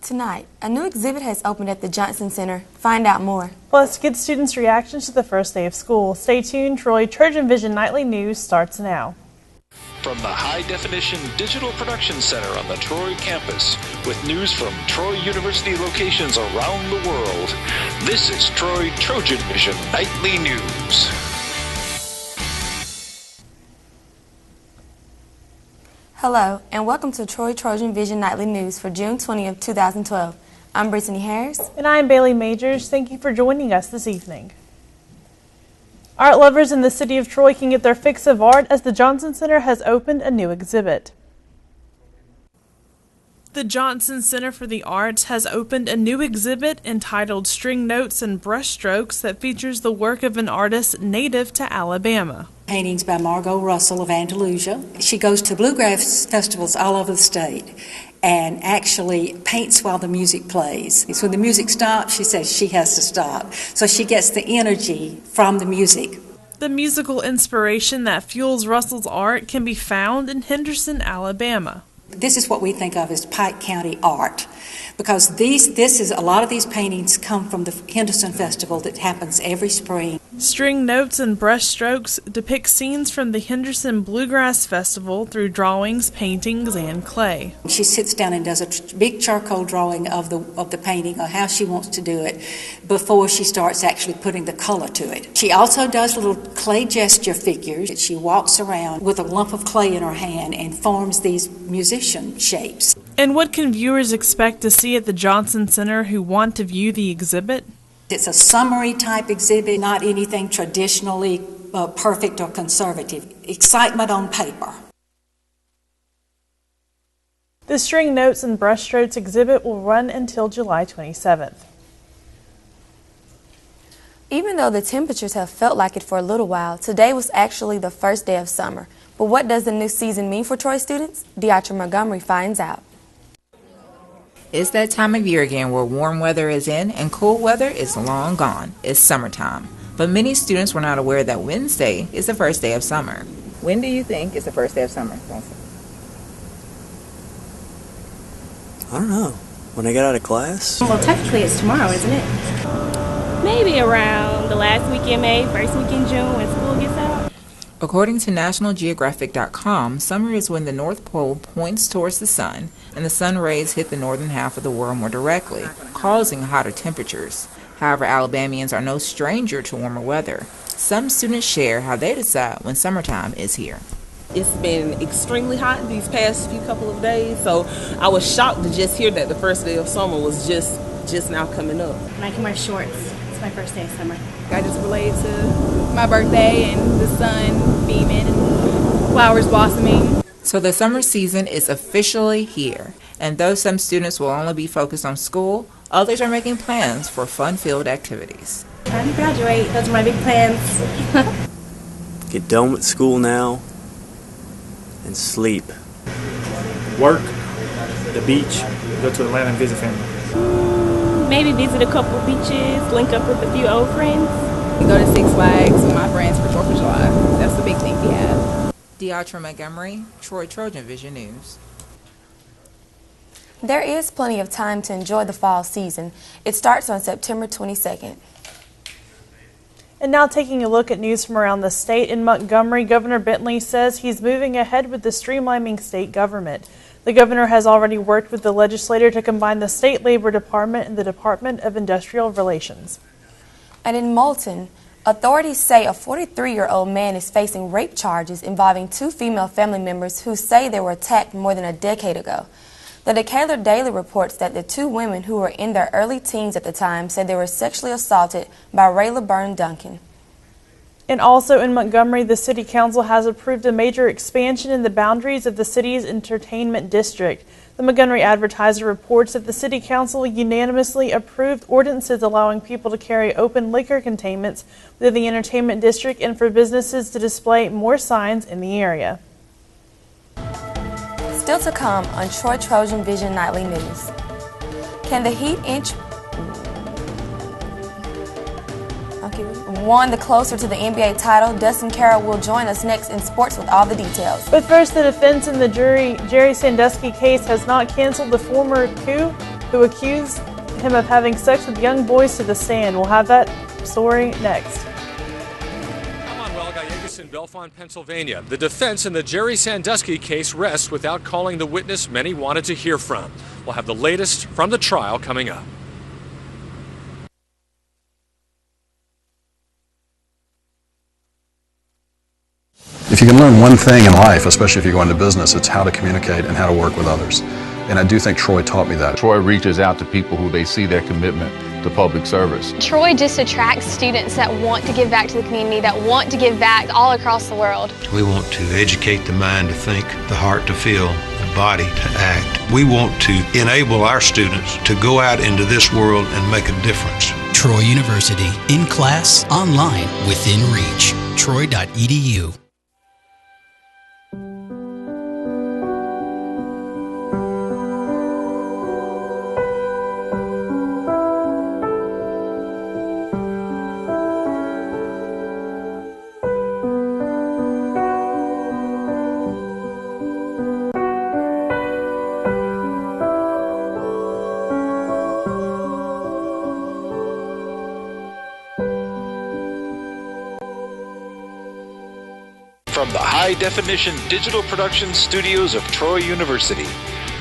Tonight, a new exhibit has opened at the Johnson Center. Find out more. Plus, get students' reactions to the first day of school. Stay tuned. TrojanVision Nightly News starts now. From the high-definition digital production center on the Troy campus, with news from Troy University locations around the world, this is Troy TrojanVision Nightly News. Hello, and welcome to Troy TrojanVision Nightly News for June 20th, 2012. I'm Brittany Harris. And I'm Bailey Majors. Thank you for joining us this evening. Art lovers in the city of Troy can get their fix of art as the Johnson Center has opened a new exhibit. The Johnson Center for the Arts has opened a new exhibit entitled String Notes and Brushstrokes that features the work of an artist native to Alabama. Paintings by Margot Russell of Andalusia. She goes to bluegrass festivals all over the state and actually paints while the music plays. So when the music stops, she says she has to stop. So she gets the energy from the music. The musical inspiration that fuels Russell's art can be found in Henderson, Alabama. This is what we think of as Pike County art, because a lot of these paintings come from the Henderson Festival that happens every spring. String Notes and Brushstrokes depict scenes from the Henderson Bluegrass Festival through drawings, paintings, and clay. She sits down and does a big charcoal drawing of the painting, or how she wants to do it, before she starts actually putting the color to it. She also does little clay gesture figures that she walks around with a lump of clay in her hand and forms these musician shapes. And what can viewers expect to see at the Johnson Center who want to view the exhibit? It's a summary type exhibit, not anything traditionally perfect or conservative. Excitement on paper. The String Notes and Brushstrokes exhibit will run until July 27th. Even though the temperatures have felt like it for a little while, today was actually the first day of summer. But what does the new season mean for Troy students? Deatra Montgomery finds out. It's that time of year again where warm weather is in and cool weather is long gone. It's summertime. But many students were not aware that Wednesday is the first day of summer. When do you think is the first day of summer? I don't know. When I get out of class? Well, technically it's tomorrow, isn't it? Maybe around the last week in May, first week in June when school gets out. According to NationalGeographic.com, summer is when the North Pole points towards the sun and the sun rays hit the northern half of the world more directly, causing hotter temperatures. However, Alabamians are no stranger to warmer weather. Some students share how they decide when summertime is here. It's been extremely hot these past few couple of days, so I was shocked to just hear that the first day of summer was just now coming up. And I can wear shorts. It's my first day of summer. I just relate to my birthday and the sun beaming and flowers blossoming. So the summer season is officially here, and though some students will only be focused on school, others are making plans for fun-filled activities. Time to graduate. Those are my big plans. Get done with school now and sleep. Work, the beach, go to Atlanta and visit family. Maybe visit a couple beaches, link up with a few old friends. Go to Six Flags with my friends for 4th of July. That's the big thing we have. Deatra Montgomery, Troy TrojanVision News. There is plenty of time to enjoy the fall season. It starts on September 22nd. And now taking a look at news from around the state. In Montgomery, Governor Bentley says he's moving ahead with the streamlining state government. The governor has already worked with the legislature to combine the State Labor Department and the Department of Industrial Relations. And in Moulton, authorities say a 43-year-old man is facing rape charges involving 2 female family members who say they were attacked more than a decade ago. The Decatur Daily reports that the 2 women who were in their early teens at the time said they were sexually assaulted by Rayla Byrne Duncan. And also in Montgomery, the City Council has approved a major expansion in the boundaries of the city's entertainment district. The Montgomery Advertiser reports that the City Council unanimously approved ordinances allowing people to carry open liquor containments within the entertainment district and for businesses to display more signs in the area. Still to come on Troy TrojanVision Nightly News. Can the Heat inch one the closer to the NBA title? Dustin Carroll will join us next in sports with all the details. But first, the defense in the Jerry Sandusky case has not canceled the former coup who accused him of having sex with young boys to the stand. We'll have that story next. In Bellefonte, Pennsylvania, the defense in the Jerry Sandusky case rests without calling the witness many wanted to hear from. We'll have the latest from the trial coming up. If you can learn one thing in life, especially if you go into business, it's how to communicate and how to work with others. And I do think Troy taught me that. Troy reaches out to people who they see their commitment to public service. Troy just attracts students that want to give back to the community, that want to give back all across the world. We want to educate the mind to think, the heart to feel, the body to act. We want to enable our students to go out into this world and make a difference. Troy University, in class, online, within reach. Troy.edu. From the high-definition digital production studios of Troy University,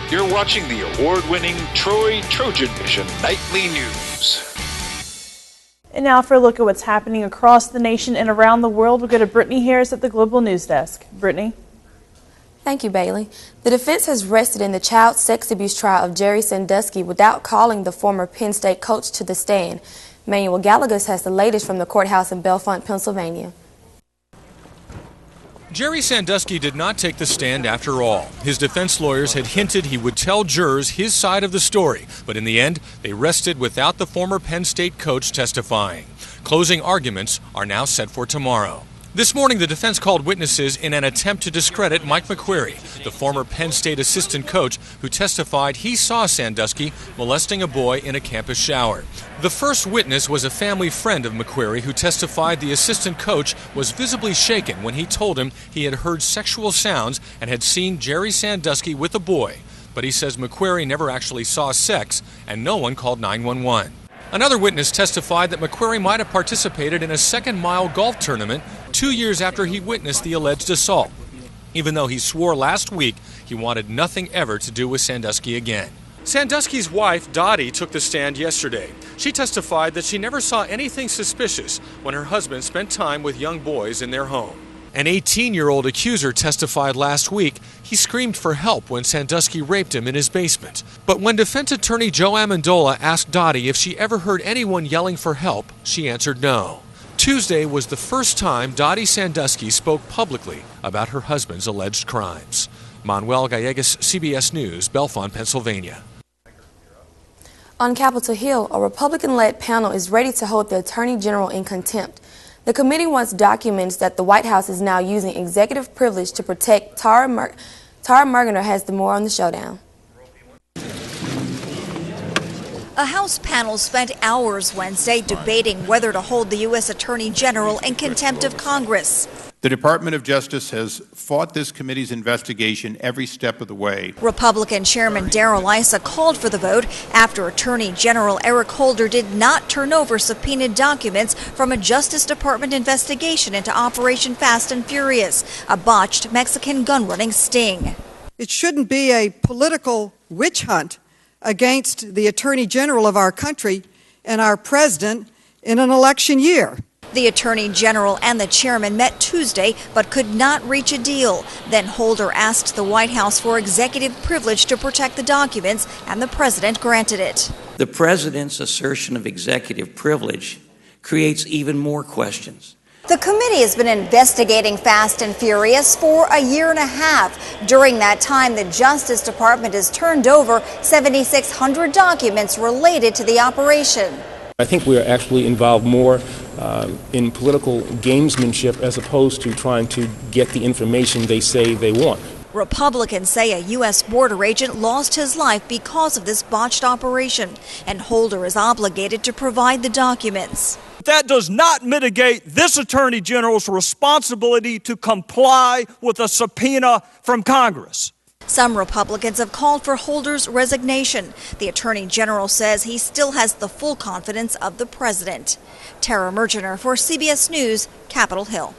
you're watching the award-winning TrojanVision Nightly News. And now for a look at what's happening across the nation and around the world, we'll go to Brittany Harris at the Global News Desk. Brittany. Thank you, Bailey. The defense has rested in the child sex abuse trial of Jerry Sandusky without calling the former Penn State coach to the stand. Manuel Gallagher has the latest from the courthouse in Bellefonte, Pennsylvania. Jerry Sandusky did not take the stand after all. His defense lawyers had hinted he would tell jurors his side of the story, but in the end, they rested without the former Penn State coach testifying. Closing arguments are now set for tomorrow. This morning, the defense called witnesses in an attempt to discredit Mike McQuarrie, the former Penn State assistant coach who testified he saw Sandusky molesting a boy in a campus shower. The first witness was a family friend of McQuarrie who testified the assistant coach was visibly shaken when he told him he had heard sexual sounds and had seen Jerry Sandusky with a boy. But he says McQuarrie never actually saw sex and no one called 911. Another witness testified that McQuarrie might have participated in a second-mile golf tournament 2 years after he witnessed the alleged assault, even though he swore last week he wanted nothing ever to do with Sandusky again. Sandusky's wife, Dottie, took the stand yesterday. She testified that she never saw anything suspicious when her husband spent time with young boys in their home. An 18-year-old accuser testified last week he screamed for help when Sandusky raped him in his basement. But when defense attorney Joe Amendola asked Dottie if she ever heard anyone yelling for help, she answered no. Tuesday was the first time Dottie Sandusky spoke publicly about her husband's alleged crimes. Manuel Gallegos, CBS News, Bellefonte, Pennsylvania. On Capitol Hill, a Republican-led panel is ready to hold the Attorney General in contempt. The committee wants documents that the White House is now using executive privilege to protect. Tara Mergener has the more on the showdown. A House panel spent hours Wednesday debating whether to hold the U.S. Attorney General in contempt of Congress. The Department of Justice has fought this committee's investigation every step of the way. Republican Chairman Darrell Issa called for the vote after Attorney General Eric Holder did not turn over subpoenaed documents from a Justice Department investigation into Operation Fast and Furious, a botched Mexican gun-running sting. It shouldn't be a political witch hunt against the Attorney General of our country and our president in an election year. The Attorney General and the chairman met Tuesday but could not reach a deal. Then Holder asked the White House for executive privilege to protect the documents, and the president granted it. The president's assertion of executive privilege creates even more questions. The committee has been investigating Fast and Furious for a year and a half. During that time, the Justice Department has turned over 7,600 documents related to the operation. I think we are actually involved more in political gamesmanship as opposed to trying to get the information they say they want. Republicans say a U.S. border agent lost his life because of this botched operation, and Holder is obligated to provide the documents. That does not mitigate this Attorney General's responsibility to comply with a subpoena from Congress. Some Republicans have called for Holder's resignation. The Attorney General says he still has the full confidence of the president. Tara Mergener for CBS News, Capitol Hill.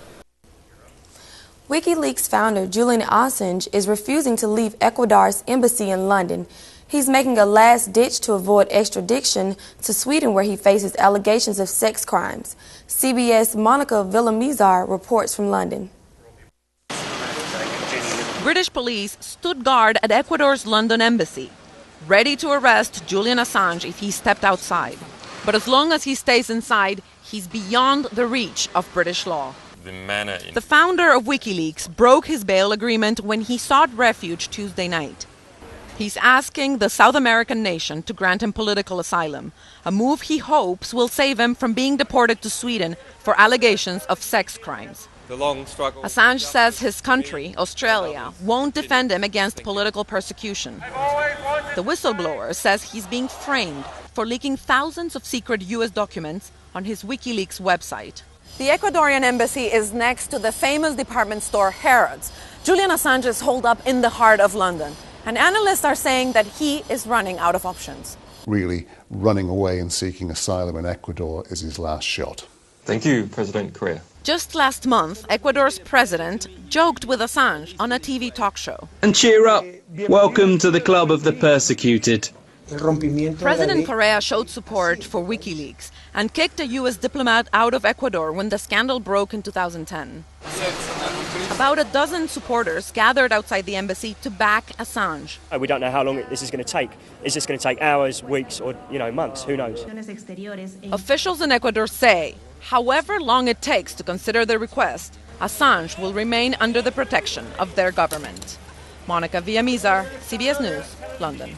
WikiLeaks founder Julian Assange is refusing to leave Ecuador's embassy in London. He's making a last ditch to avoid extradition to Sweden, where he faces allegations of sex crimes. CBS' Monica Villamizar reports from London. British police stood guard at Ecuador's London embassy, ready to arrest Julian Assange if he stepped outside. But as long as he stays inside, he's beyond the reach of British law. The founder of WikiLeaks broke his bail agreement when he sought refuge Tuesday night. He's asking the South American nation to grant him political asylum, a move he hopes will save him from being deported to Sweden for allegations of sex crimes. Assange says his country, Australia, won't defend him against political persecution. The whistleblower says he's being framed for leaking thousands of secret U.S. documents on his WikiLeaks website. The Ecuadorian embassy is next to the famous department store Harrods. Julian Assange is holed up in the heart of London, and analysts are saying that he is running out of options. Really, running away and seeking asylum in Ecuador is his last shot. Thank you, President Correa. Just last month, Ecuador's president joked with Assange on a TV talk show. And cheer up. Welcome to the club of the persecuted. President Correa showed support for WikiLeaks and kicked a U.S. diplomat out of Ecuador when the scandal broke in 2010. About a dozen supporters gathered outside the embassy to back Assange. We don't know how long this is going to take. Is this going to take hours, weeks, or months? Who knows? Officials in Ecuador say, however long it takes to consider the request, Assange will remain under the protection of their government. Monica Villamizar, CBS News, London.